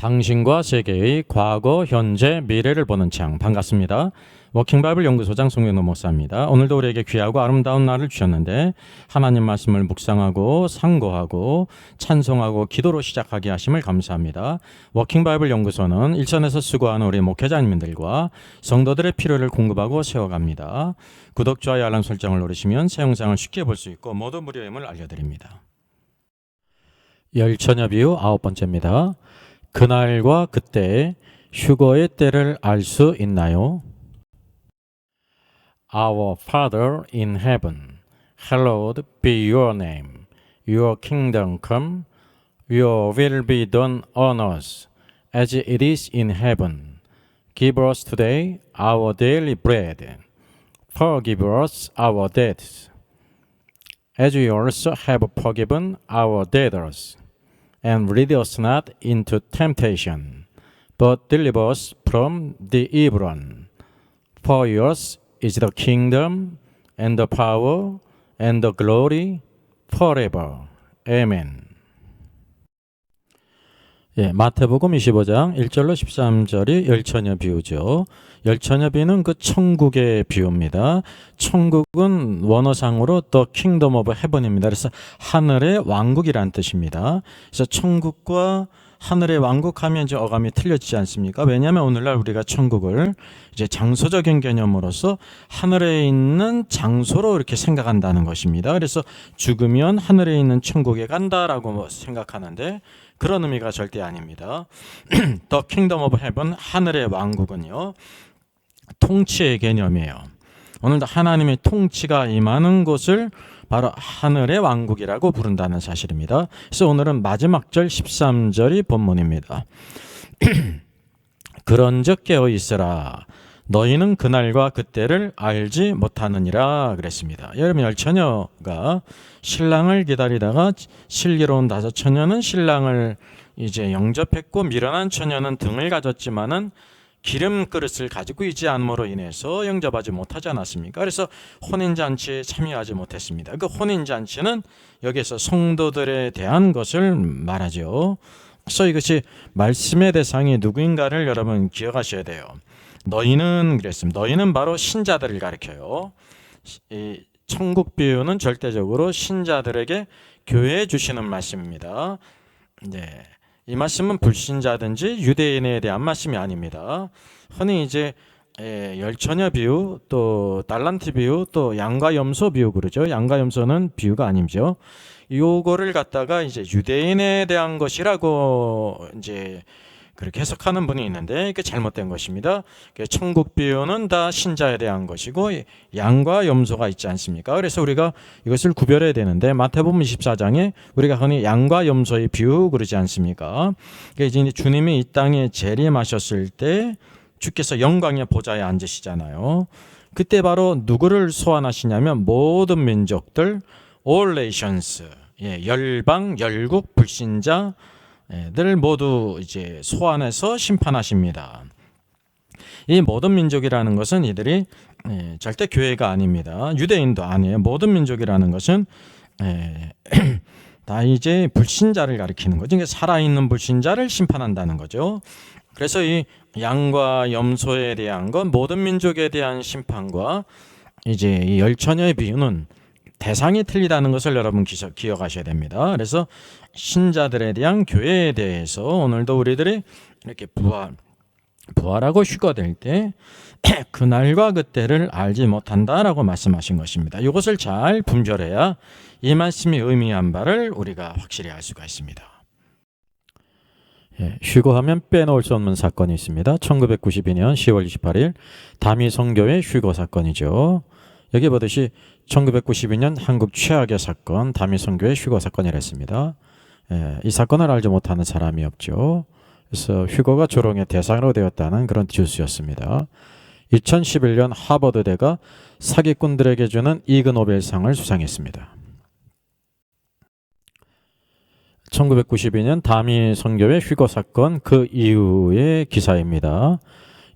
당신과 세계의 과거, 현재, 미래를 보는 창. 반갑습니다. 워킹바이블 연구소장 송영노 목사입니다. 오늘도 우리에게 귀하고 아름다운 날을 주셨는데 하나님 말씀을 묵상하고 상고하고 찬송하고 기도로 시작하게 하심을 감사합니다. 워킹바이블 연구소는 일선에서 수고하는 우리 목회자님들과 성도들의 필요를 공급하고 세워갑니다. 구독, 좋아요, 알람 설정을 누르시면 새 영상을 쉽게 볼 수 있고 모두 무료임을 알려드립니다. 열처녀 비유 9번째입니다. 그날과 그때 휴거의 때를 알 수 있나요? Our Father in heaven, hallowed be your name. Your kingdom come, your will be done on earth as it is in heaven. Give us today our daily bread. Forgive us our debts, as we also have forgiven our debtors. And lead us not into temptation, but deliver us from the evil one. For yours is the kingdom, and the power, and the glory, forever. Amen. 마태복음 25장 1절로 13절이 열처녀 비유죠. 열처녀 비유는 그 천국의 비유입니다. 천국은 원어상으로 The Kingdom of Heaven입니다. 그래서 하늘의 왕국이란 뜻입니다. 그래서 천국과 하늘의 왕국 하면 이제 어감이 틀려지지 않습니까? 왜냐하면 오늘날 우리가 천국을 이제 장소적인 개념으로서 하늘에 있는 장소로 이렇게 생각한다는 것입니다. 그래서 죽으면 하늘에 있는 천국에 간다라고 생각하는데 그런 의미가 절대 아닙니다. The Kingdom of Heaven, 하늘의 왕국은요, 통치의 개념이에요. 오늘도 하나님의 통치가 임하는 곳을 바로 하늘의 왕국이라고 부른다는 사실입니다. 그래서 오늘은 마지막 절 13절이 본문입니다. 그런즉 깨어 있으라. 너희는 그날과 그때를 알지 못하느니라 그랬습니다. 여러분, 열처녀가 신랑을 기다리다가 슬기로운 다섯 처녀는 신랑을 이제 영접했고 미련한 처녀는 등을 가졌지만은 기름 그릇을 가지고 있지 않음으로 인해서 영접하지 못하지 않았습니까? 그래서 혼인잔치에 참여하지 못했습니다. 그 혼인잔치는 여기서 성도들에 대한 것을 말하죠. 그래서 이것이 말씀의 대상이 누구인가를 여러분 기억하셔야 돼요. 너희는 그랬습니다. 너희는 바로 신자들을 가리켜요. 이 천국 비유는 절대적으로 신자들에게 교회에 주시는 말씀입니다. 네. 이 말씀은 불신자든지 유대인에 대한 말씀이 아닙니다. 흔히 이제 열처녀 비유, 또 달란트 비유, 또 양과 염소 비유 그러죠. 양과 염소는 비유가 아니죠. 요거를 갖다가 이제 유대인에 대한 것이라고 이제 그렇게 해석하는 분이 있는데 이게 잘못된 것입니다. 천국 비유는 다 신자에 대한 것이고 양과 염소가 있지 않습니까? 그래서 우리가 이것을 구별해야 되는데 마태복음 24장에 우리가 흔히 양과 염소의 비유 그러지 않습니까? 이제 주님이 이 땅에 재림하셨을 때 주께서 영광의 보좌에 앉으시잖아요. 그때 바로 누구를 소환하시냐면 모든 민족들, all nations, 열방, 열국, 불신자 들 모두 이제 소환해서 심판하십니다. 이 모든 민족이라는 것은 이들이 절대 교회가 아닙니다. 유대인도 아니에요. 모든 민족이라는 것은 다 이제 불신자를 가리키는 거죠. 그러니까 살아있는 불신자를 심판한다는 거죠. 그래서 이 양과 염소에 대한 건 모든 민족에 대한 심판과 이제 이 열처녀의 비유는 대상이 틀리다는 것을 여러분 기억하셔야 됩니다. 그래서 신자들에 대한 교회에 대해서 오늘도 우리들이 이렇게 부활하고 휴거될 때 그날과 그때를 알지 못한다라고 말씀하신 것입니다. 이것을 잘 분별해야 이 말씀이 의미한 바를 우리가 확실히 알 수가 있습니다. 휴거하면 빼놓을 수 없는 사건이 있습니다. 1992년 10월 28일 다미 선교회 휴거 사건이죠. 여기 보듯이 1992년 한국 최악의 사건, 다미 선교회 휴거 사건이랬습니다. 이 사건을 알지 못하는 사람이 없죠. 그래서 휴거가 조롱의 대상으로 되었다는 그런 뉴스였습니다. 2011년 하버드대가 사기꾼들에게 주는 이그 노벨상을 수상했습니다. 1992년 다미 선교회 휴거 사건 그 이후의 기사입니다.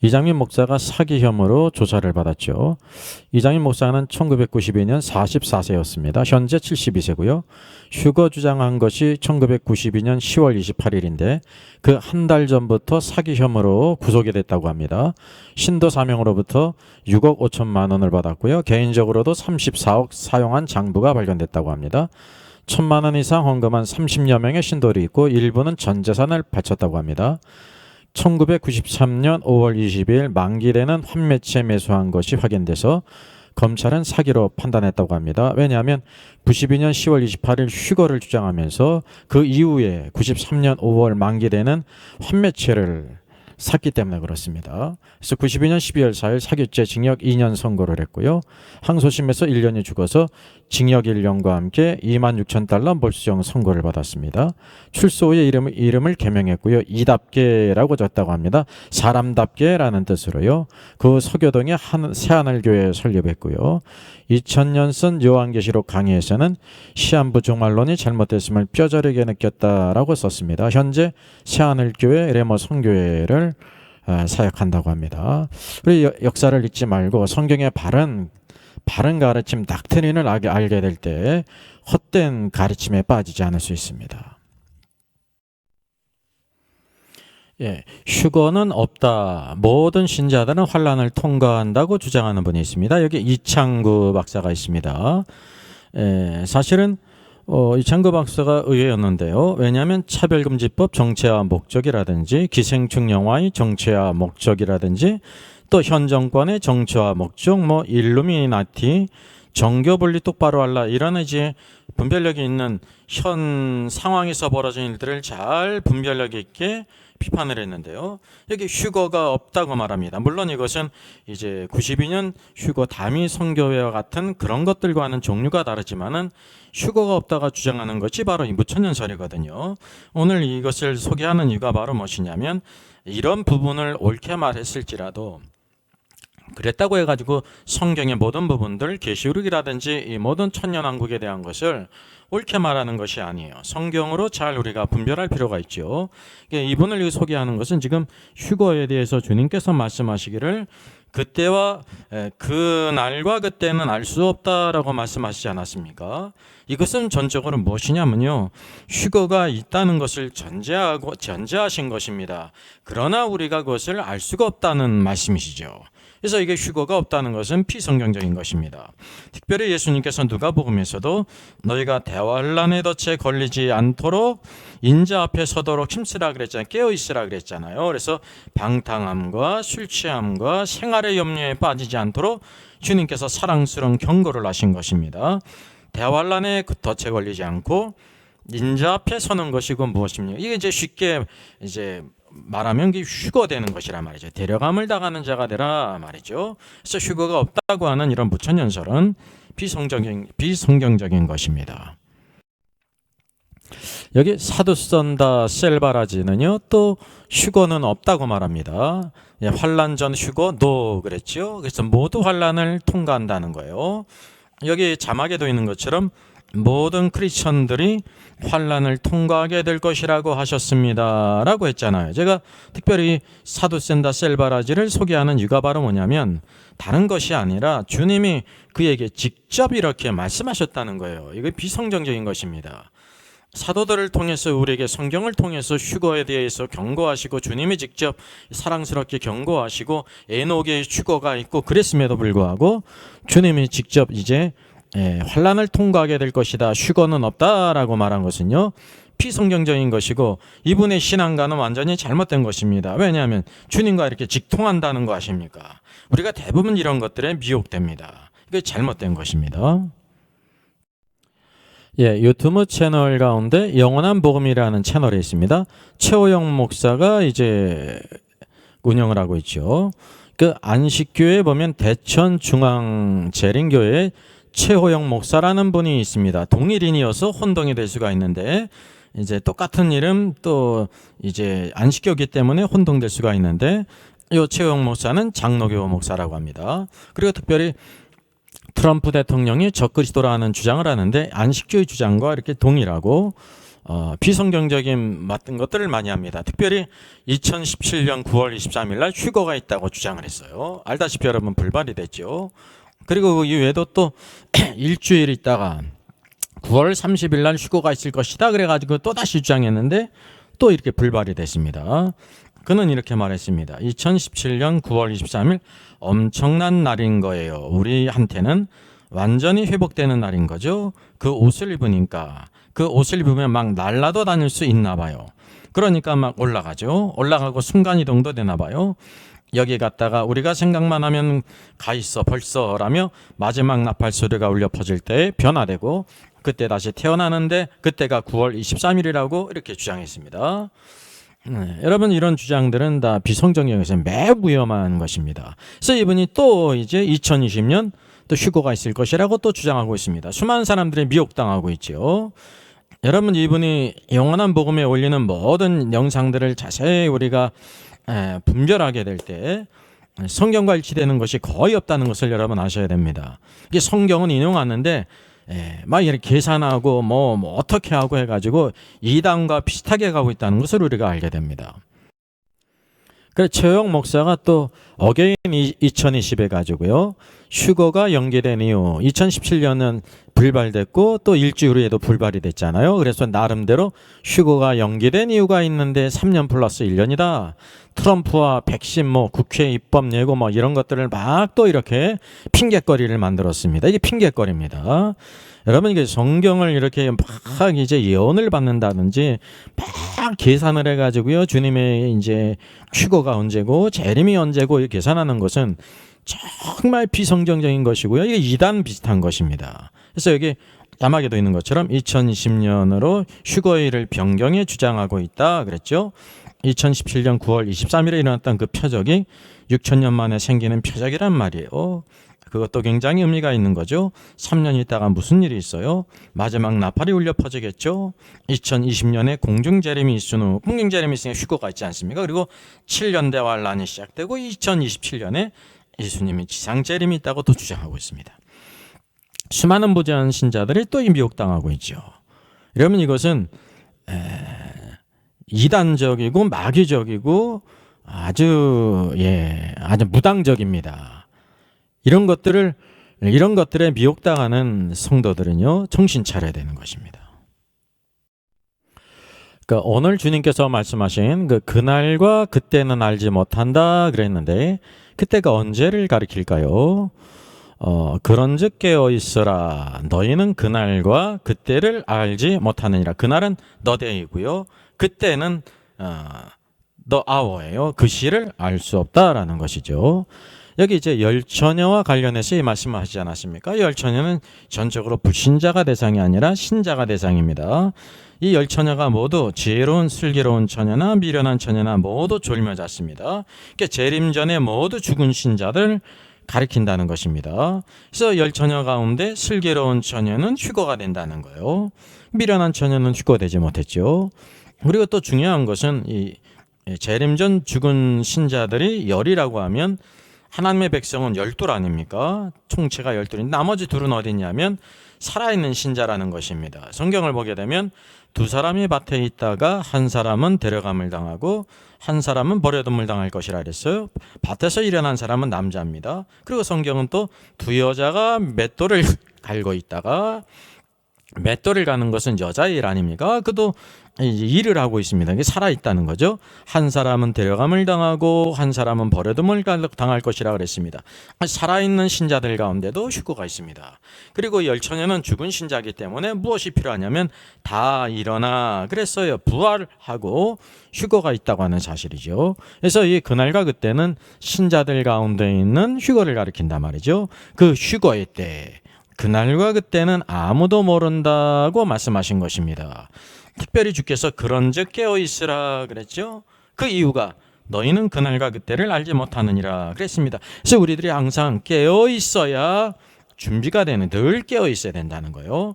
이장민 목사가 사기 혐의로 조사를 받았죠. 이장민 목사는 1992년 44세였습니다. 현재 72세고요. 휴거 주장한 것이 1992년 10월 28일인데 그 한 달 전부터 사기 혐의로 구속이 됐다고 합니다. 신도 사명으로부터 6억 5천만 원을 받았고요. 개인적으로도 34억 사용한 장부가 발견됐다고 합니다. 1,000만 원 이상 헌금한 30여 명의 신도들이 있고 일부는 전 재산을 바쳤다고 합니다. 1993년 5월 22일 만기되는 환매채 매수한 것이 확인돼서 검찰은 사기로 판단했다고 합니다. 왜냐하면 92년 10월 28일 휴거를 주장하면서 그 이후에 93년 5월 만기되는 환매채를 샀기 때문에 그렇습니다. 그래서 92년 12월 4일 사기죄 징역 2년 선고를 했고요. 항소심에서 1년이 죽어서 징역 1년과 함께 26,000달러 몰수형 선고를 받았습니다. 출소 후에 이름을 개명했고요. 이답게라고 졌다고 합니다. 사람답게라는 뜻으로요. 그 서교동에 새하늘교회 설립했고요. 2000년선 요한계시록 강의에서는 시한부 종말론이 잘못됐음을 뼈저리게 느꼈다라고 썼습니다. 현재 새하늘교회 레모 선교회를 사역한다고 합니다. 우리 역사를 잊지 말고 성경의 바른 가르침 닥트린을 알게 될 때 헛된 가르침에 빠지지 않을 수 있습니다. 예, 휴거는 없다. 모든 신자들은 환난을 통과한다고 주장하는 분이 있습니다. 여기 이창구 박사가 있습니다. 사실은 이창구 박사가 의외였는데요. 왜냐하면 차별금지법 정체와 목적이라든지 기생충 영화의 정체와 목적이라든지 또 현 정권의 정체와 목적, 일루미나티, 정교 분리 똑바로 할라 이런 이제 분별력이 있는 현 상황에서 벌어진 일들을 잘 분별력 있게 비판을 했는데요. 여기 휴거가 없다고 말합니다. 물론 이것은 이제 92년 휴거 다미 선교회와 같은 그런 것들과는 종류가 다르지만은 휴거가 없다가 주장하는 것이 바로 이 무천년설이거든요. 오늘 이것을 소개하는 이유가 바로 무엇이냐면 이런 부분을 옳게 말했을지라도 그랬다고 해가지고 성경의 모든 부분들 계시록이라든지 이 모든 천년왕국에 대한 것을 옳게 말하는 것이 아니에요. 성경으로 잘 우리가 분별할 필요가 있죠. 이분을 소개하는 것은 지금 휴거에 대해서 주님께서 말씀하시기를 그때와 그 날과 그때는 알 수 없다라고 말씀하시지 않았습니까? 이것은 전적으로 무엇이냐면요, 휴거가 있다는 것을 전제하신 것입니다. 그러나 우리가 그것을 알 수가 없다는 말씀이시죠. 그래서 이게 휴거가 없다는 것은 피성경적인 것입니다. 특별히 예수님께서 누가복음에서도 너희가 대환란의 덫에 걸리지 않도록 인자 앞에 서도록 힘쓰라 그랬잖아요. 깨어 있으라 그랬잖아요. 그래서 방탕함과 술 취함과 생활의 염려에 빠지지 않도록 주님께서 사랑스러운 경고를 하신 것입니다. 대환란의 덫에 걸리지 않고 인자 앞에 서는 것이고 무엇입니까? 이게 이제 쉽게 이제 말하면 휴거되는 것이란 말이죠. 데려감을 당하는 자가 되라 말이죠. 그래서 휴거가 없다고 하는 이런 무천년설은 비성경적인 것입니다. 여기 사두선다 셀바라지는요, 또 휴거는 없다고 말합니다. 환란 전 휴거 노 그랬죠. 그래서 모두 환란을 통과한다는 거예요. 여기 자막에도 있는 것처럼 모든 크리스천들이 환란을 통과하게 될 것이라고 하셨습니다 라고 했잖아요. 제가 특별히 사두센다 셀바라지를 소개하는 이유가 바로 뭐냐면 다른 것이 아니라 주님이 그에게 직접 이렇게 말씀하셨다는 거예요. 이거 비성경적인 것입니다. 사도들을 통해서 우리에게 성경을 통해서 휴거에 대해서 경고하시고 주님이 직접 사랑스럽게 경고하시고 에녹의 휴거가 있고 그랬음에도 불구하고 주님이 직접 이제 환란을 통과하게 될 것이다, 휴거는 없다라고 말한 것은요, 피성경적인 것이고 이분의 신앙과는 완전히 잘못된 것입니다. 왜냐하면 주님과 이렇게 직통한다는 거 아십니까? 우리가 대부분 이런 것들에 미혹됩니다. 이게 잘못된 것입니다. 유튜브 채널 가운데 영원한 복음이라는 채널이 있습니다. 최호영 목사가 이제 운영을 하고 있죠. 그 안식교회에 보면 대천 중앙 재림교회 최호영 목사라는 분이 있습니다. 동일인이어서 혼동이 될 수가 있는데 이제 똑같은 이름 또 이제 안식교이기 때문에 혼동될 수가 있는데 이 최호영 목사는 장로교 목사라고 합니다. 그리고 특별히 트럼프 대통령이 적그리스도라는 주장을 하는데 안식교의 주장과 이렇게 동일하고 비성경적인 맞던 것들을 많이 합니다. 특별히 2017년 9월 23일 날 휴거가 있다고 주장을 했어요. 알다시피 여러분 불발이 됐죠. 그리고 그 이후에도 또 일주일 있다가 9월 30일 날 휴거가 있을 것이다 그래가지고 또다시 주장했는데 또 이렇게 불발이 됐습니다. 그는 이렇게 말했습니다. 2017년 9월 23일 엄청난 날인 거예요. 우리한테는 완전히 회복되는 날인 거죠. 그 옷을 입으니까 그 옷을 입으면 막 날라도 다닐 수 있나 봐요. 그러니까 막 올라가죠. 올라가고 순간이동도 되나 봐요. 여기 갔다가 우리가 생각만 하면 가 있어 벌써라며 마지막 나팔 소리가 울려 퍼질 때 변화되고 그때 다시 태어나는데 그때가 9월 23일이라고 이렇게 주장했습니다. 여러분 이런 주장들은 다 비성경에서 매우 위험한 것입니다. 그래서 이분이 또 이제 2020년 또 휴거가 있을 것이라고 또 주장하고 있습니다. 수많은 사람들이 미혹당하고 있죠. 여러분 이분이 영원한 복음에 올리는 모든 영상들을 자세히 우리가 분별하게 될 때 성경과 일치되는 것이 거의 없다는 것을 여러분 아셔야 됩니다. 이게 성경은 인용하는데 막 이렇게 계산하고 뭐 어떻게 하고 해가지고 이단과 비슷하게 가고 있다는 것을 우리가 알게 됩니다. 그래서 최영 목사가 또 어게인 2020에 가지고요 휴거가 연기된 이유 2017년은 불발됐고 또 일주일 후에도 불발이 됐잖아요. 그래서 나름대로 휴거가 연기된 이유가 있는데 3년 플러스 1년이다. 트럼프와 백신 국회 입법 예고 이런 것들을 막 또 이렇게 핑계거리를 만들었습니다. 이게 핑계거리입니다. 여러분 이게 성경을 이렇게 막 이제 예언을 받는다든지 막 계산을 해가지고요 주님의 이제 휴거가 언제고 재림이 언제고 이렇게 계산하는 것은 정말 비성경적인 것이고요. 이게 이단 비슷한 것입니다. 그래서 여기 야마게도 있는 것처럼 2020년으로 휴거일을 변경해 주장하고 있다 그랬죠. 2017년 9월 23일에 일어났던 그 표적이 6천년 만에 생기는 표적이란 말이에요. 그것도 굉장히 의미가 있는 거죠. 3년 있다가 무슨 일이 있어요? 마지막 나팔이 울려 퍼지겠죠. 2020년에 공중재림이 있은 후 공중재림이 있으니까 휴거가 있지 않습니까? 그리고 7년 대환란이 시작되고 2027년에 예수님이 지상재림이 있다고 또 주장하고 있습니다. 수많은 무지한 신자들이 또 미혹당하고 있죠. 이러면 이것은 이단적이고 마귀적이고 아주 무당적입니다. 이런 것들에 미혹당하는 성도들은요 정신 차려야 되는 것입니다. 그러니까 오늘 주님께서 말씀하신 그날과 그때는 알지 못한다 그랬는데 그때가 언제를 가리킬까요? 그런즉 깨어 있으라 너희는 그날과 그때를 알지 못하느니라. 그날은 너데이고요. 그때는 the hour예요. 그 시를 알 수 없다라는 것이죠. 여기 이제 열처녀와 관련해서 이 말씀을 하지 않았습니까? 열처녀는 전적으로 불신자가 대상이 아니라 신자가 대상입니다. 이 열처녀가 모두 지혜로운 슬기로운 처녀나 미련한 처녀나 모두 졸며 잤습니다. 그러니까 재림 전에 모두 죽은 신자들 가리킨다는 것입니다. 그래서 열처녀 가운데 슬기로운 처녀는 휴거가 된다는 거예요. 미련한 처녀는 휴거되지 못했죠. 그리고 또 중요한 것은 이 재림 전 죽은 신자들이 열이라고 하면 하나님의 백성은 열둘 아닙니까? 총체가 열둘인데 나머지 둘은 어디 있냐면 살아있는 신자라는 것입니다. 성경을 보게 되면 두 사람이 밭에 있다가 한 사람은 데려감을 당하고 한 사람은 버려둠을 당할 것이라 그랬어요. 밭에서 일어난 사람은 남자입니다. 그리고 성경은 또 두 여자가 맷돌을 갈고 있다가 맷돌을 가는 것은 여자의 일 아닙니까? 그도 일을 하고 있습니다. 이게 살아있다는 거죠. 한 사람은 데려감을 당하고 한 사람은 버려둠을 당할 것이라 그랬습니다. 살아있는 신자들 가운데도 휴거가 있습니다. 그리고 열처녀는 죽은 신자이기 때문에 무엇이 필요하냐면 다 일어나 그랬어요. 부활하고 휴거가 있다고 하는 사실이죠. 그래서 이 그날과 그때는 신자들 가운데 있는 휴거를 가리킨단 말이죠. 그 휴거의 때 그날과 그때는 아무도 모른다고 말씀하신 것입니다. 특별히 주께서 그런즉 깨어있으라 그랬죠. 그 이유가 너희는 그날과 그때를 알지 못하느니라 그랬습니다. 그래서 우리들이 항상 깨어있어야 준비가 되는, 늘 깨어있어야 된다는 거예요.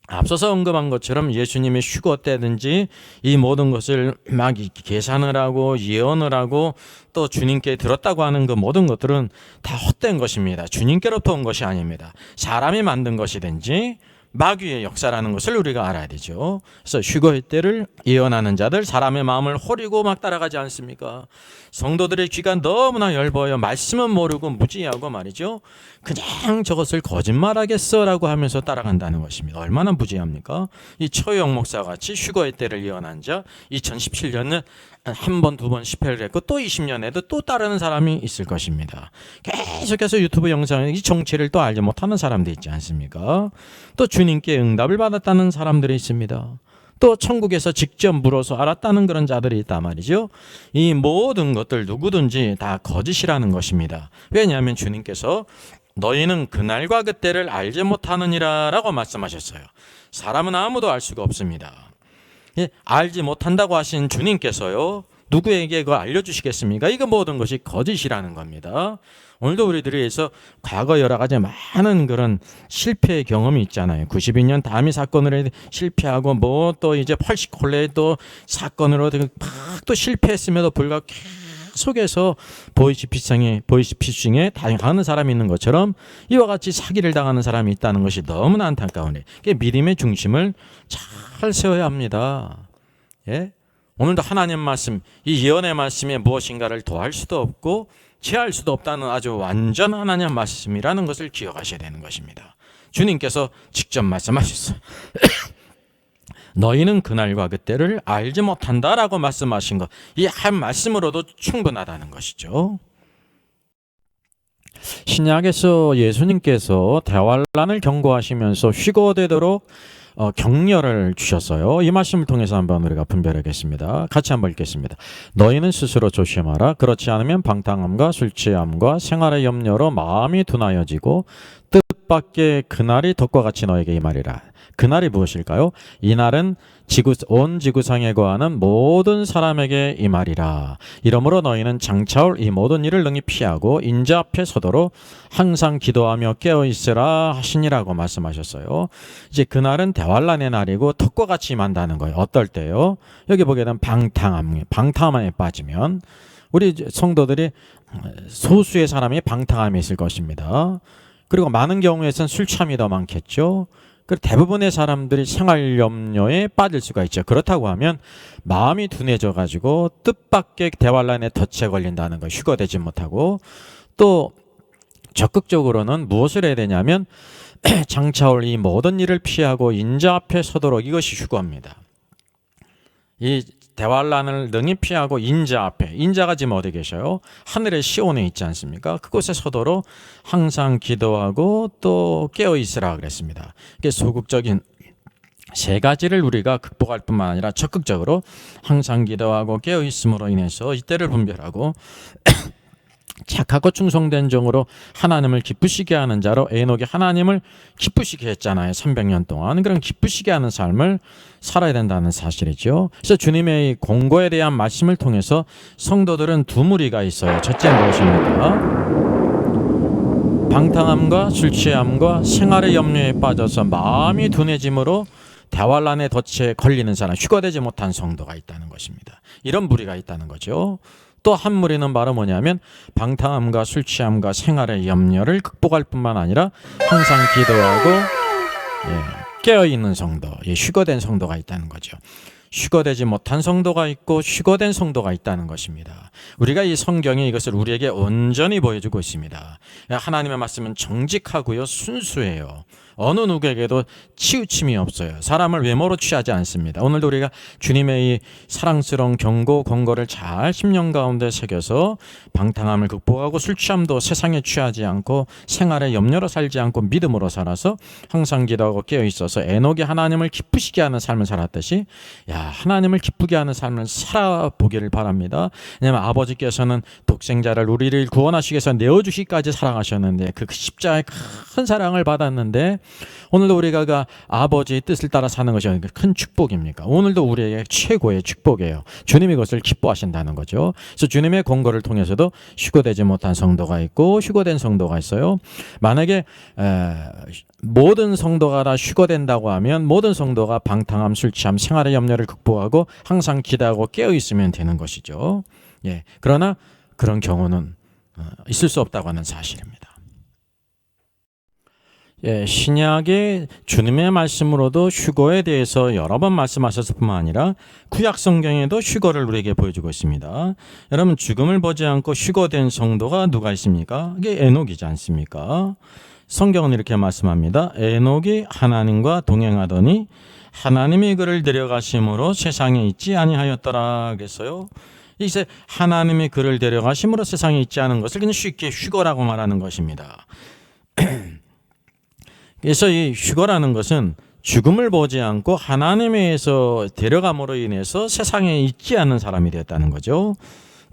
앞서서 언급한 것처럼 예수님의 휴거 때든지 이 모든 것을 막 계산을 하고 예언을 하고 또 주님께 들었다고 하는 그 모든 것들은 다 헛된 것입니다. 주님께로부터 온 것이 아닙니다. 사람이 만든 것이든지 마귀의 역사라는 것을 우리가 알아야 되죠. 그래서 휴거의 때를 예언하는 자들, 사람의 마음을 호리고 막 따라가지 않습니까? 성도들의 귀가 너무나 얇아요. 말씀은 모르고 무지하고 말이죠. 그냥 저것을 거짓말하겠어라고 하면서 따라간다는 것입니다. 얼마나 무지합니까? 이 처용 목사 같이 휴거의 때를 예언한 자, 2017년에 한 번, 두 번 실패를 했고 또 20년에도 또 따르는 사람이 있을 것입니다. 계속해서 유튜브 영상에 이 정체를 또 알지 못하는 사람도 있지 않습니까? 또 주님께 응답을 받았다는 사람들이 있습니다. 또 천국에서 직접 물어서 알았다는 그런 자들이 있단 말이죠. 이 모든 것들 누구든지 다 거짓이라는 것입니다. 왜냐하면 주님께서 너희는 그날과 그때를 알지 못하느니라 라고 말씀하셨어요. 사람은 아무도 알 수가 없습니다. 알지 못한다고 하신 주님께서요, 누구에게 그거 알려주시겠습니까? 이거 모든 것이 거짓이라는 겁니다. 오늘도 우리들이 위해서 과거 여러 가지 많은 그런 실패의 경험이 있잖아요. 92년 다미 사건으로 실패하고 뭐 또 이제 80콜레 또 사건으로 막 또 실패했음에도 불구하고 계속해서 보이스피싱에 당하는 사람이 있는 것처럼 이와 같이 사기를 당하는 사람이 있다는 것이 너무나 안타까우네. 믿음의 중심을 잘 세워야 합니다. 예? 오늘도 하나님 말씀, 이 예언의 말씀에 무엇인가를 더할 수도 없고 제할 수도 없다는 아주 완전 하나님 말씀이라는 것을 기억하셔야 되는 것입니다. 주님께서 직접 말씀하셨어요. 너희는 그날과 그때를 알지 못한다라고 말씀하신 것, 이 한 말씀으로도 충분하다는 것이죠. 신약에서 예수님께서 대환란을 경고하시면서 휴거되도록 격려를 주셨어요. 이 말씀을 통해서 한번 우리가 분별하겠습니다. 같이 한번 읽겠습니다. 너희는 스스로 조심하라. 그렇지 않으면 방탕함과 술 취함과 생활의 염려로 마음이 둔하여지고 뜻밖의 그날이 덕과 같이 너에게 임하리라. 그날이 무엇일까요? 이날은 온 지구상에 거하는 모든 사람에게 임하리라. 이러므로 너희는 장차올 이 모든 일을 능히 피하고 인자 앞에 서도록 항상 기도하며 깨어있으라 하시니라고 말씀하셨어요. 이제 그날은 대환란의 날이고 덕과 같이 임한다는 거예요. 어떨 때요? 여기 보게 되면 방탕함에 빠지면 우리 성도들이 소수의 사람이 방탕함에 있을 것입니다. 그리고 많은 경우에선 술 취함이 더 많겠죠. 그리고 대부분의 사람들이 생활 염려에 빠질 수가 있죠. 그렇다고 하면 마음이 둔해져 가지고 뜻밖의 대환란에 덫에 걸린다는 거, 휴거되지 못하고, 또 적극적으로는 무엇을 해야 되냐면 장차올 이 모든 일을 피하고 인자 앞에 서도록, 이것이 휴거입니다. 이 대환란을 능히 피하고 인자 앞에, 인자가 지금 어디 계셔요? 하늘의 시온에 있지 않습니까? 그곳에 서도록 항상 기도하고 또 깨어 있으라 그랬습니다. 이게 소극적인 세 가지를 우리가 극복할 뿐만 아니라 적극적으로 항상 기도하고 깨어 있음으로 인해서 이때를 분별하고 착하고 충성된 종으로 하나님을 기쁘시게 하는 자로, 에녹이 하나님을 기쁘시게 했잖아요. 300년 동안. 그런 기쁘시게 하는 삶을 살아야 된다는 사실이죠. 그래서 주님의 이 공고에 대한 말씀을 통해서 성도들은 두 무리가 있어요. 첫째 무엇입니까? 방탕함과 술 취함과 생활의 염려에 빠져서 마음이 둔해짐으로 대환란의 덫에 걸리는 사람, 휴거되지 못한 성도가 있다는 것입니다. 이런 무리가 있다는 거죠. 또 한 무리는 바로 뭐냐면 방탕함과 술 취함과 생활의 염려를 극복할 뿐만 아니라 항상 기도하고 깨어있는 성도, 휴거된 성도가 있다는 거죠. 휴거되지 못한 성도가 있고 휴거된 성도가 있다는 것입니다. 우리가 이 성경이 이것을 우리에게 온전히 보여주고 있습니다. 하나님의 말씀은 정직하고요, 순수해요. 어느 누구에게도 치우침이 없어요. 사람을 외모로 취하지 않습니다. 오늘도 우리가 주님의 이 사랑스러운 경고, 권고를 잘 심령 가운데 새겨서 방탕함을 극복하고 술 취함도 세상에 취하지 않고 생활에 염려로 살지 않고 믿음으로 살아서 항상 기도하고 깨어 있어서 에녹이 하나님을 기쁘시게 하는 삶을 살았듯이 하나님을 기쁘게 하는 삶을 살아보기를 바랍니다. 왜냐하면 아버지께서는 독생자를 우리를 구원하시기 위해서 내어주시기까지 사랑하셨는데 그 십자가의 큰 사랑을 받았는데 오늘도 우리가 그 아버지의 뜻을 따라 사는 것이 큰 축복입니까? 오늘도 우리에게 최고의 축복이에요. 주님이 그것을 기뻐하신다는 거죠. 그래서 주님의 권고를 통해서도 휴거되지 못한 성도가 있고 휴거된 성도가 있어요. 만약에 모든 성도가 다 휴거된다고 하면 모든 성도가 방탕함, 술 취함, 생활의 염려를 극복하고 항상 기도하고 깨어 있으면 되는 것이죠. 그러나 그런 경우는 있을 수 없다고 하는 사실입니다. 예, 신약의 주님의 말씀으로도 휴거에 대해서 여러 번 말씀하셨을 뿐만 아니라 구약 성경에도 휴거를 우리에게 보여주고 있습니다. 여러분, 죽음을 보지 않고 휴거된 성도가 누가 있습니까? 이게 에녹이지 않습니까? 성경은 이렇게 말씀합니다. 에녹이 하나님과 동행하더니 하나님이 그를 데려가심으로 세상에 있지 아니하였더라 그랬어요. 이제 하나님이 그를 데려가심으로 세상에 있지 않은 것을 그냥 쉽게 휴거라고 말하는 것입니다. 그래서 이 휴거라는 것은 죽음을 보지 않고 하나님에 의해서 데려감으로 인해서 세상에 있지 않는 사람이 되었다는 거죠.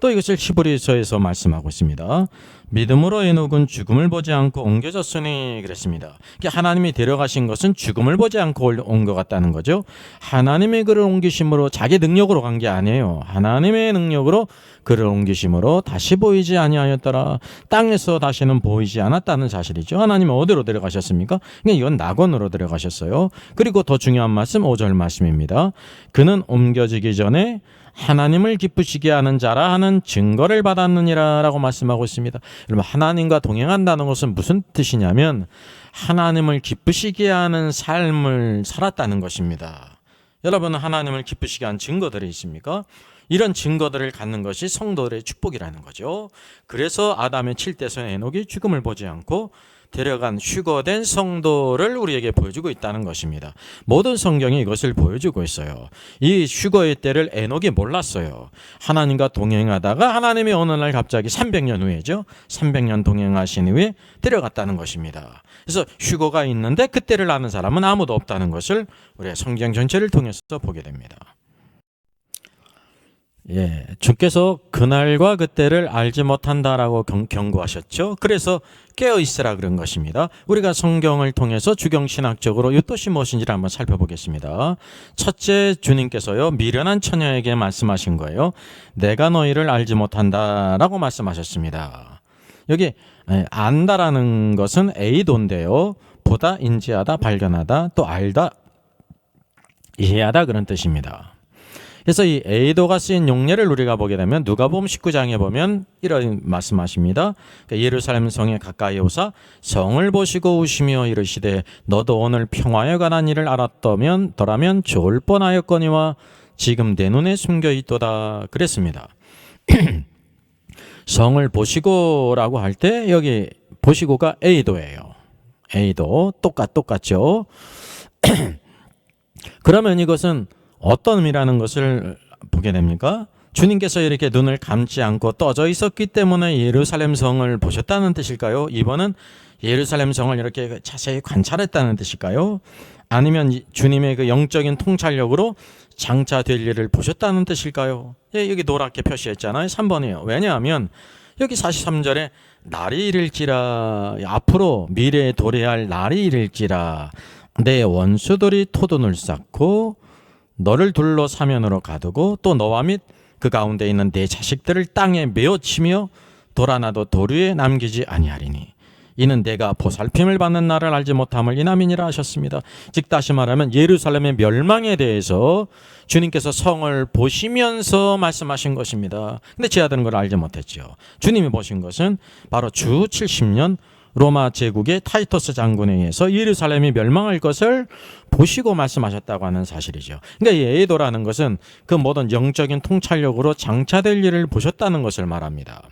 또 이것을 히브리서에서 말씀하고 있습니다. 믿음으로 에녹은 죽음을 보지 않고 옮겨졌으니 그랬습니다. 하나님이 데려가신 것은 죽음을 보지 않고 옮겨갔다는 거죠. 하나님의 그를 옮기심으로 자기 능력으로 간 게 아니에요. 하나님의 능력으로 그를 옮기심으로 다시 보이지 아니하였더라. 땅에서 다시는 보이지 않았다는 사실이죠. 하나님은 어디로 데려가셨습니까? 이건 낙원으로 데려가셨어요. 그리고 더 중요한 말씀 5절 말씀입니다. 그는 옮겨지기 전에 하나님을 기쁘시게 하는 자라 하는 증거를 받았느니라 라고 말씀하고 있습니다. 여러분, 하나님과 동행한다는 것은 무슨 뜻이냐면 하나님을 기쁘시게 하는 삶을 살았다는 것입니다. 여러분은 하나님을 기쁘시게 한 증거들이 있습니까? 이런 증거들을 갖는 것이 성도들의 축복이라는 거죠. 그래서 아담의 7대손 에녹이 죽음을 보지 않고 데려간 휴거된 성도를 우리에게 보여주고 있다는 것입니다. 모든 성경이 이것을 보여주고 있어요. 이 휴거의 때를 에녹이 몰랐어요. 하나님과 동행하다가 하나님이 어느 날 갑자기 300년 후에죠. 300년 동행하신 후에 데려갔다는 것입니다. 그래서 휴거가 있는데 그때를 아는 사람은 아무도 없다는 것을 우리가 성경 전체를 통해서 보게 됩니다. 예, 주께서 그날과 그때를 알지 못한다라고 경고하셨죠. 그래서 깨어 있으라 그런 것입니다. 우리가 성경을 통해서 주경신학적으로 이 뜻이 무엇인지를 한번 살펴보겠습니다. 첫째, 주님께서요 미련한 처녀에게 말씀하신 거예요. 내가 너희를 알지 못한다라고 말씀하셨습니다. 여기 안다라는 것은 에이도인데요, 보다, 인지하다, 발견하다, 또 알다, 이해하다 그런 뜻입니다. 그래서 이 에이도가 쓰인 용례를 우리가 보게 되면 누가복음 19장에 보면 이런 말씀하십니다. 그러니까 예루살렘 성에 가까이 오사 성을 보시고 우시며 이르시되 너도 오늘 평화에 관한 일을 알았더면 더라면 좋을 뻔하였거니와 지금 내 눈에 숨겨 있도다 그랬습니다. 성을 보시고라고 할 때 여기 보시고가 에이도예요. 에이도 똑같죠. 그러면 이것은 어떤 의미라는 것을 보게 됩니까? 주님께서 이렇게 눈을 감지 않고 떠져 있었기 때문에 예루살렘 성을 보셨다는 뜻일까요? 이번은 예루살렘 성을 이렇게 자세히 관찰했다는 뜻일까요? 아니면 주님의 그 영적인 통찰력으로 장차될 일을 보셨다는 뜻일까요? 예, 여기 노랗게 표시했잖아요. 3번이에요. 왜냐하면 여기 43절에 날이 이를지라, 앞으로 미래에 도래할 날이 이를지라 내 원수들이 토둔을 쌓고 너를 둘러 사면으로 가두고 또 너와 및 그 가운데 있는 내 자식들을 땅에 메어치며 돌아나도 도류에 남기지 아니하리니 이는 내가 보살핌을 받는 날을 알지 못함을 인함이니라 하셨습니다. 즉 다시 말하면 예루살렘의 멸망에 대해서 주님께서 성을 보시면서 말씀하신 것입니다. 근데 제 아들은 걸 알지 못했죠. 주님이 보신 것은 바로 주 70년 로마 제국의 타이터스 장군에 의해서 예루살렘이 멸망할 것을 보시고 말씀하셨다고 하는 사실이죠. 그러니까 이 에이도라는 것은 그 모든 영적인 통찰력으로 장차될 일을 보셨다는 것을 말합니다.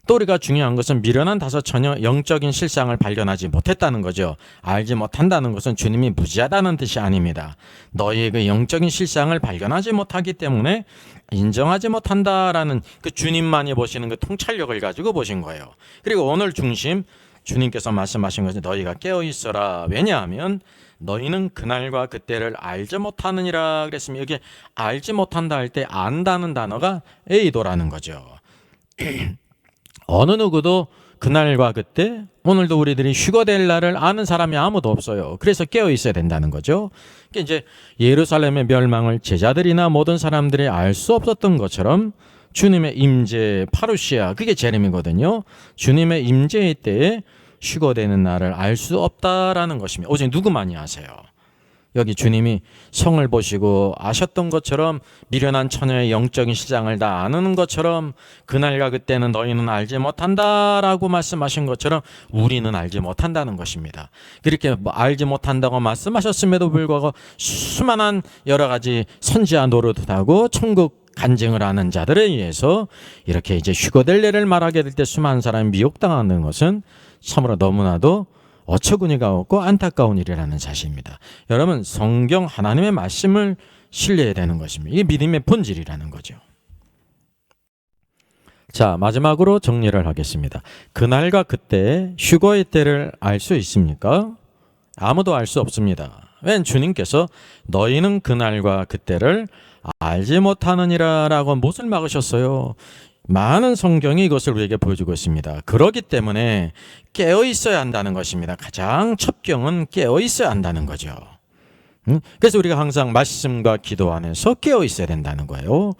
또 우리가 중요한 것은 미련한 다섯 처녀 영적인 실상을 발견하지 못했다는 거죠. 알지 못한다는 것은 주님이 무지하다는 뜻이 아닙니다. 너희의 그 영적인 실상을 발견하지 못하기 때문에 인정하지 못한다라는 그 주님만이 보시는 그 통찰력을 가지고 보신 거예요. 그리고 오늘 중심 주님께서 말씀하신 것은 너희가 깨어 있어라. 왜냐하면 너희는 그날과 그때를 알지 못하느니라 그랬으면 여기 알지 못한다 할 때 안다는 단어가 에이도라는 거죠. 어느 누구도 그날과 그때, 오늘도 우리들이 휴거될 날을 아는 사람이 아무도 없어요. 그래서 깨어 있어야 된다는 거죠. 그러니까 이제 예루살렘의 멸망을 제자들이나 모든 사람들이 알 수 없었던 것처럼 주님의 임재, 파루시아, 그게 재림이거든요. 주님의 임재의 때에 휴거되는 날을 알 수 없다라는 것입니다. 오직 누구만이 아세요. 여기 주님이 성을 보시고 아셨던 것처럼 미련한 처녀의 영적인 시장을 다 아는 것처럼 그날과 그때는 너희는 알지 못한다라고 말씀하신 것처럼 우리는 알지 못한다는 것입니다. 그렇게 알지 못한다고 말씀하셨음에도 불구하고 수많은 여러 가지 선지자 노릇하고 천국 간증을 하는 자들에 의해서 이렇게 이제 휴거될 일을 말하게 될 때 수많은 사람이 미혹당하는 것은 참으로 너무나도 어처구니가 없고 안타까운 일이라는 사실입니다. 여러분, 성경 하나님의 말씀을 신뢰해야 되는 것입니다. 이게 믿음의 본질이라는 거죠. 자, 마지막으로 정리를 하겠습니다. 그날과 그때 휴거의 때를 알 수 있습니까? 아무도 알 수 없습니다. 웬 주님께서 너희는 그날과 그때를 알지 못하느니라 라고 못을 막으셨어요. 많은 성경이 이것을 우리에게 보여주고 있습니다. 그렇기 때문에 깨어 있어야 한다는 것입니다. 가장 첩경은 깨어 있어야 한다는 거죠. 그래서 우리가 항상 말씀과 기도 안에서 깨어 있어야 된다는 거예요.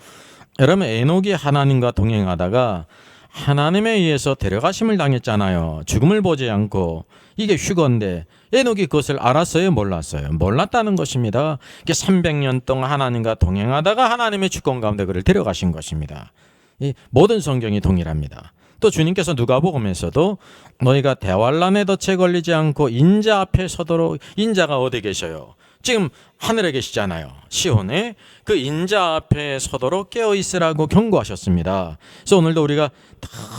여러분, 에녹이 하나님과 동행하다가 하나님에 의해서 데려가심을 당했잖아요. 죽음을 보지 않고. 이게 휴거인데 에녹이 그것을 알았어요? 몰랐어요? 몰랐다는 것입니다. 300년 동안 하나님과 동행하다가 하나님의 주권 가운데 그를 데려가신 것입니다. 이 모든 성경이 동일합니다. 또 주님께서 누가복음에서도 너희가 대환란에 덫에 걸리지 않고 인자 앞에 서도록, 인자가 어디 계셔요? 지금 하늘에 계시잖아요. 시온에. 그 인자 앞에 서도록 깨어 있으라고 경고하셨습니다. 그래서 오늘도 우리가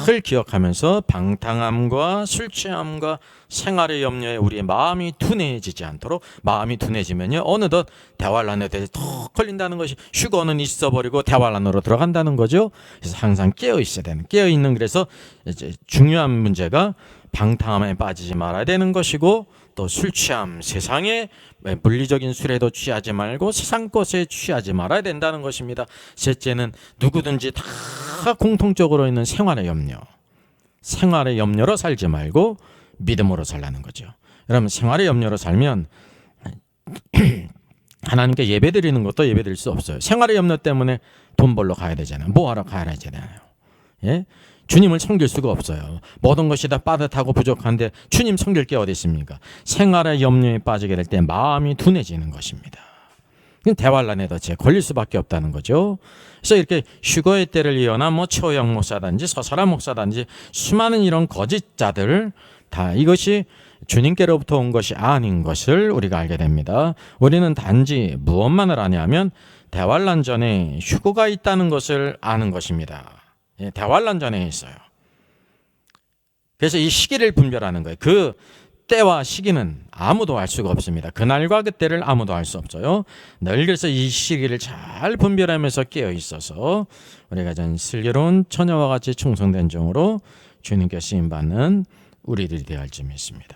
늘 기억하면서 방탕함과 술 취함과 생활의 염려에 우리의 마음이 둔해지지 않도록, 마음이 둔해지면요 어느덧 대환란에 턱 걸린다는 것이, 휴거는 있어버리고 대환란으로 들어간다는 거죠. 그래서 항상 깨어 있어야 되는, 깨어 있는, 그래서 이제 중요한 문제가 방탕함에 빠지지 말아야 되는 것이고, 또 술 취함, 세상의 물리적인 술에도 취하지 말고 세상 것에 취하지 말아야 된다는 것입니다. 셋째는 누구든지 다 공통적으로 있는 생활의 염려, 생활의 염려로 살지 말고 믿음으로 살라는 거죠. 여러분, 생활의 염려로 살면 하나님께 예배드리는 것도 예배드릴 수 없어요. 생활의 염려 때문에 돈 벌러 가야 되잖아요. 뭐 하러 가야 되잖아요. 예? 주님을 섬길 수가 없어요. 모든 것이 다 빠듯하고 부족한데 주님 섬길 게 어디 있습니까? 생활의 염려에 빠지게 될 때 마음이 둔해지는 것입니다. 대환란에 덫에 걸릴 수밖에 없다는 거죠. 그래서 이렇게 휴거의 때를 이어나 최호영 목사든지 서설한 목사든지 수많은 이런 거짓자들, 다 이것이 주님께로부터 온 것이 아닌 것을 우리가 알게 됩니다. 우리는 단지 무엇만을 아냐면 대환란 전에 휴거가 있다는 것을 아는 것입니다. 대환란 전에 있어요. 그래서 이 시기를 분별하는 거예요. 그 때와 시기는 아무도 알 수가 없습니다. 그날과 그때를 아무도 알 수 없어요. 늘 그래서 이 시기를 잘 분별하면서 깨어 있어서 우리가 전 슬기로운 처녀와 같이 충성된 종으로 주님께 쓰임받는 우리들이 되어야 할 점이 있습니다.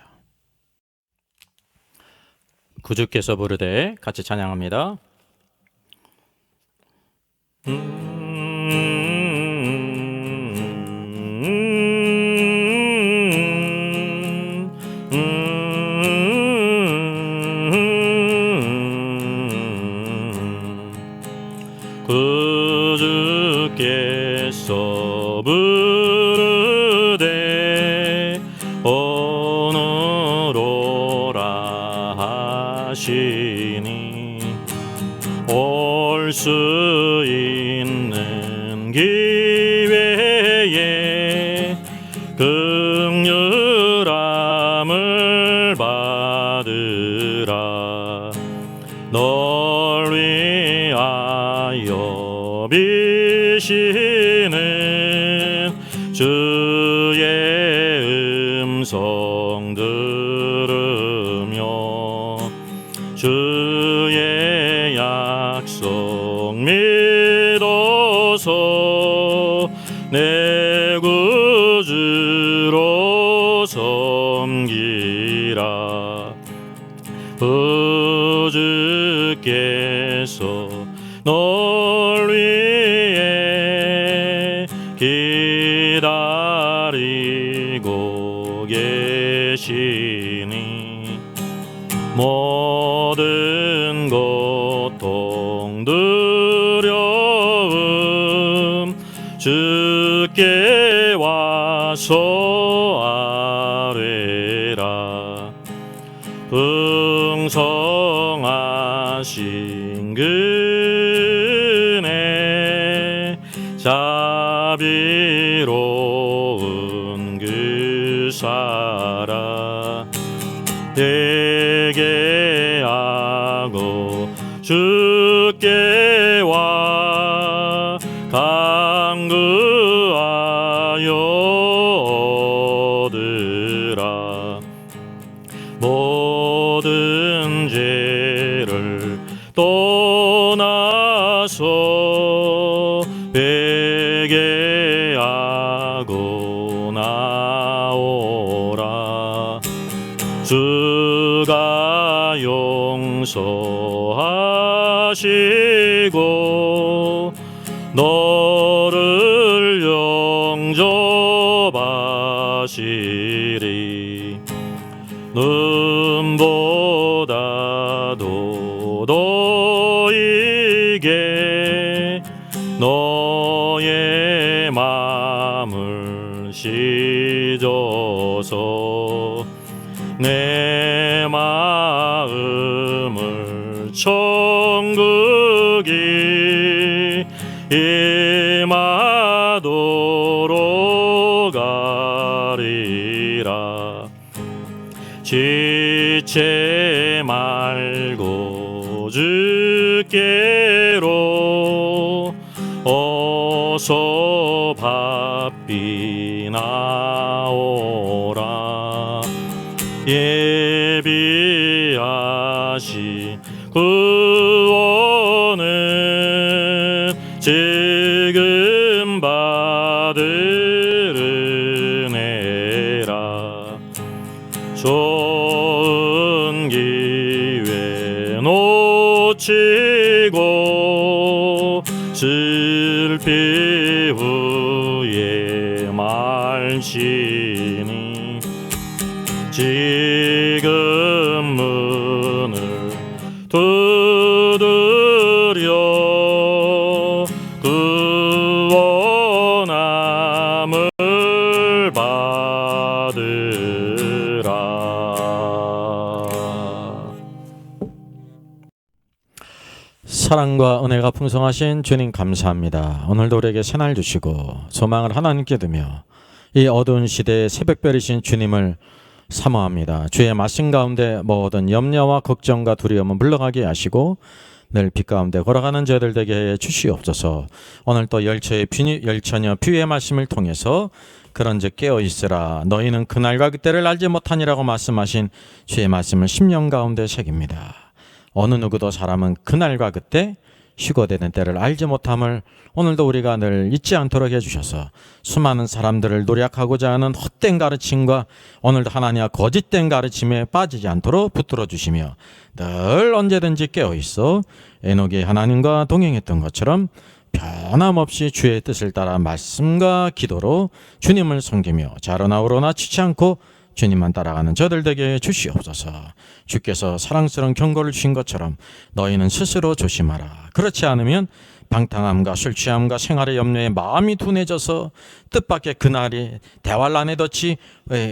구주께서 부르되 같이 찬양합니다. 구주께서 부르되 오너로라 하시니 올 수 있는 기회에 긍휼함을 받으라. 널 위하여 비시는 주의 음성 들으며 주의 약속 믿어서 내 구주로 섬기라. 주께서 널 위해 기다리고 계시니 모든 고통 두려움 주께 와서 아뢰라. 풍성한 하신 그네 자비로운 그 사랑 되게 하고 주께 와 강구하여 얻으라. 모든 죄를 떠나서 회개하고 나오라. 주가 용서하시고 너를 영접하시리. 눈보다도 너에게 너의 마음을 씻어서 내 마음을 천국이 임하도록 하리라. 지체 말고 주께로 어서 바삐 나오라. 예비하신 구원은 지금 받으르네라. 좋은 기회 놓치고 슬피 후에 말시니 지금 문을 두드려 구원함을 받으라. 사랑과 은혜가 풍성하신 주님 감사합니다. 오늘도 우리에게 새날 주시고 소망을 하나님께 두며 이 어두운 시대의 새벽별이신 주님을 사모합니다. 주의 말씀 가운데 모든 염려와 걱정과 두려움은 물러가게 하시고 늘 빛 가운데 걸어가는 저희들 되게 해 주시옵소서. 오늘 또 열처녀 비유의 말씀을 통해서 그런즉 깨어 있으라 너희는 그날과 그때를 알지 못하니라고 말씀하신 주의 말씀을 심령 가운데 새깁니다. 어느 누구도 사람은 그날과 그때 휴거되는 때를 알지 못함을 오늘도 우리가 늘 잊지 않도록 해주셔서 수많은 사람들을 노력하고자 하는 헛된 가르침과 오늘도 하나님의 거짓된 가르침에 빠지지 않도록 붙들어 주시며 늘 언제든지 깨어있어 에녹이 하나님과 동행했던 것처럼 변함없이 주의 뜻을 따라 말씀과 기도로 주님을 섬기며 자로나 우로나 치지 않고 주님만 따라가는 저들 되게 주시옵소서. 주께서 사랑스러운 경고를 주신 것처럼 너희는 스스로 조심하라. 그렇지 않으면 방탕함과 술 취함과 생활의 염려에 마음이 둔해져서 뜻밖의 그날이 대환란에 덫이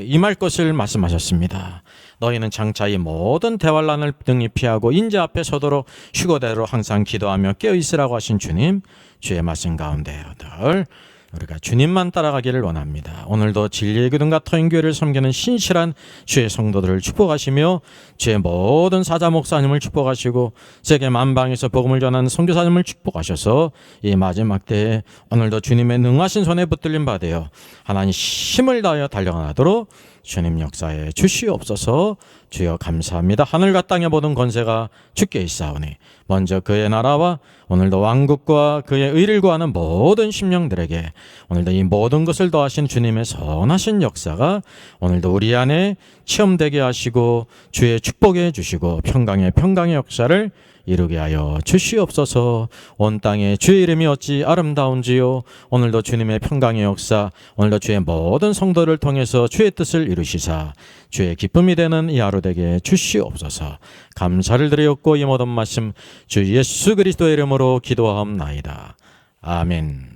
임할 것을 말씀하셨습니다. 너희는 장차 이 모든 대환란을 등이 피하고 인자 앞에 서도록 휴거대로 항상 기도하며 깨어있으라고 하신 주님, 주의 말씀 가운데 늘 우리가 주님만 따라가기를 원합니다. 오늘도 진리의 기둥과 터인교회를 섬기는 신실한 주의 성도들을 축복하시며 주의 모든 사자 목사님을 축복하시고 세계 만방에서 복음을 전하는 선교사님을 축복하셔서 이 마지막 때에 오늘도 주님의 능하신 손에 붙들림 받으여 하나님 힘을 다하여 달려가도록 주님 역사에 주시옵소서. 주여 감사합니다. 하늘과 땅의 모든 권세가 주께 있사오니 먼저 그의 나라와 오늘도 왕국과 그의 의를 구하는 모든 심령들에게 오늘도 이 모든 것을 더하신 주님의 선하신 역사가 오늘도 우리 안에 체험되게 하시고 주의 축복해 주시고 평강의 역사를 이루게 하여 주시옵소서. 온 땅에 주의 이름이 어찌 아름다운지요. 오늘도 주님의 평강의 역사, 오늘도 주의 모든 성도를 통해서 주의 뜻을 이루시사 주의 기쁨이 되는 이 하루 되게 주시옵소서. 감사를 드리옵고 이 모든 말씀 주 예수 그리스도의 이름으로 기도하옵나이다. 아멘.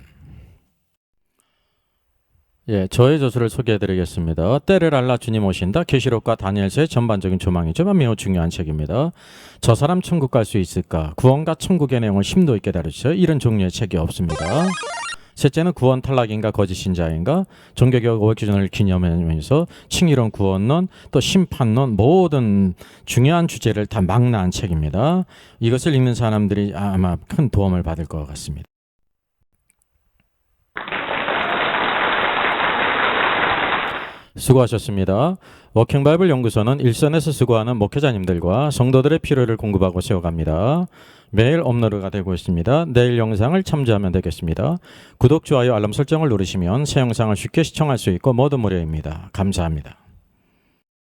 예, 저의 저서를 소개해드리겠습니다. 때를 알라 주님 오신다. 계시록과 다니엘서의 전반적인 조망이지만 매우 중요한 책입니다. 저 사람 천국 갈 수 있을까? 구원과 천국의 내용을 심도 있게 다루죠. 이런 종류의 책이 없습니다. 셋째는 구원 탈락인가 거짓신자인가 종교개혁 500주년을 기념하면서 칭의론 구원론 또 심판론 모든 중요한 주제를 다 망라한 책입니다. 이것을 읽는 사람들이 아마 큰 도움을 받을 것 같습니다. 수고하셨습니다. 워킹바이블 연구소는 일선에서 수고하는 목회자님들과 성도들의 필요를 공급하고 세워갑니다. 매일 업로드가 되고 있습니다. 내일 영상을 참조하면 되겠습니다. 구독, 좋아요, 알람 설정을 누르시면 새 영상을 쉽게 시청할 수 있고 모두 무료입니다. 감사합니다.